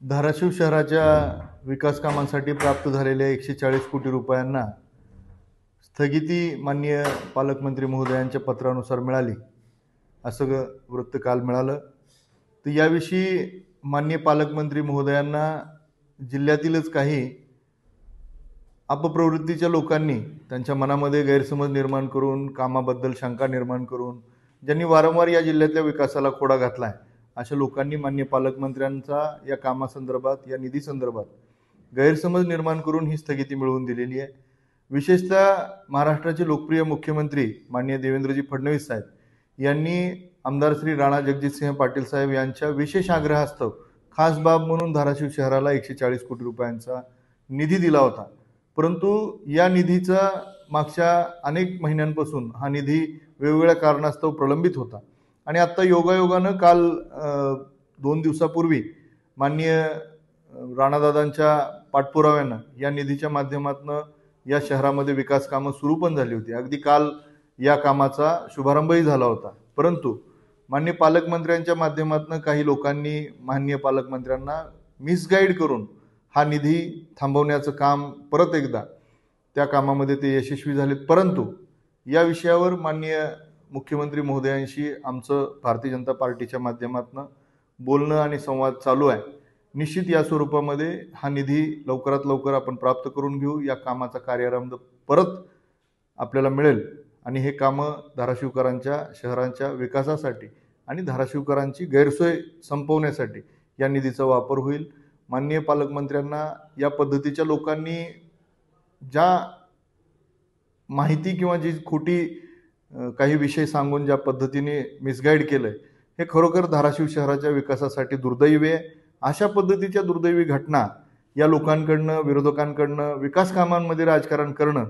धाराशिव शहराच्या विकास कामांसाठी प्राप्त झालेल्या 140 कोटी रुपयांना स्थगिती माननीय पालकमंत्री महोदयांच्या पत्रानुसार मिळाली असं वृत्त काल मिळालं। तर याविषयी माननीय पालकमंत्री महोदयांना जिल्ह्यातीलच काही अपप्रवृत्तीच्या लोकांनी त्यांच्या मनामध्ये गैरसमज निर्माण करून, कामाबद्दल शंका निर्माण करून, ज्यांनी वारंवार या जिल्ह्यातल्या विकासाला खोडा घातलाय, अशा लोकांनी माननीय पालकमंत्र्यांचा या कामासंदर्भात, या निधी संदर्भात गैरसमज निर्माण करून ही स्थगिती मिळवून दिलेली आहे। विशेषतः महाराष्ट्राचे लोकप्रिय मुख्यमंत्री माननीय देवेंद्रजी फडणवीस साहेब यांनी आमदार श्री राणा जगजितसिंह पाटील साहेब यांच्या विशेष आग्रहास्तव खास बाब म्हणून धाराशिव शहराला 140 कोटी रुपयांचा निधी दिला होता। परंतु या निधीचा मागच्या अनेक महिन्यांपासून हा निधी वेगवेगळ्या कारणास्तव प्रलंबित होता आणि आता योगायोगानं काल 2 दिवसापूर्वी माननीय राणादादांच्या पाठपुराव्यानं या निधीच्या माध्यमातून या शहरामध्ये विकास कामं सुरू पण झाली होती। अगदी काल या कामाचा शुभारंभही झाला होता। परंतु माननीय पालकमंत्र्यांच्या माध्यमातून काही लोकांनी माननीय पालकमंत्र्यांना मिसगाईड करून हा निधी थांबवण्याचं काम परत एकदा त्या कामामध्ये ते यशस्वी झालेत। परंतु या विषयावर माननीय मुख्यमंत्री महोदयांशी आमचं भारतीय जनता पार्टीच्या माध्यमातून बोलणं आणि संवाद चालू आहे। निश्चित या स्वरूपामध्ये हा निधी लवकरात लवकर आपण प्राप्त करून घेऊ, या कामाचा कार्यारंभ परत आपल्याला मिळेल आणि हे कामं धाराशिवकरांच्या शहरांच्या विकासासाठी आणि धाराशिवकरांची गैरसोय संपवण्यासाठी या निधीचा वापर होईल। माननीय पालकमंत्र्यांना या पद्धतीच्या लोकांनी ज्या माहिती किंवा जी खोटी काही विषय सांगून ज्या पद्धतीने मिसगाईड केलंय, हे खरोखर धाराशिव शहराच्या विकासासाठी दुर्दैवी आहे। अशा पद्धतीच्या दुर्दैवी घटना या लोकांकडनं, विरोधकांकडनं विकास कामांमध्ये राजकारण करणं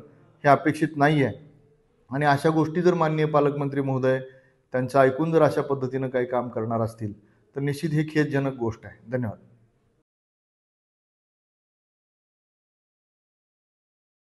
हे अपेक्षित नाही आहे आणि अशा गोष्टी जर माननीय पालकमंत्री महोदय त्यांचं ऐकून जर अशा पद्धतीनं काही काम करणार असतील तर निश्चित ही खेदजनक गोष्ट आहे। धन्यवाद।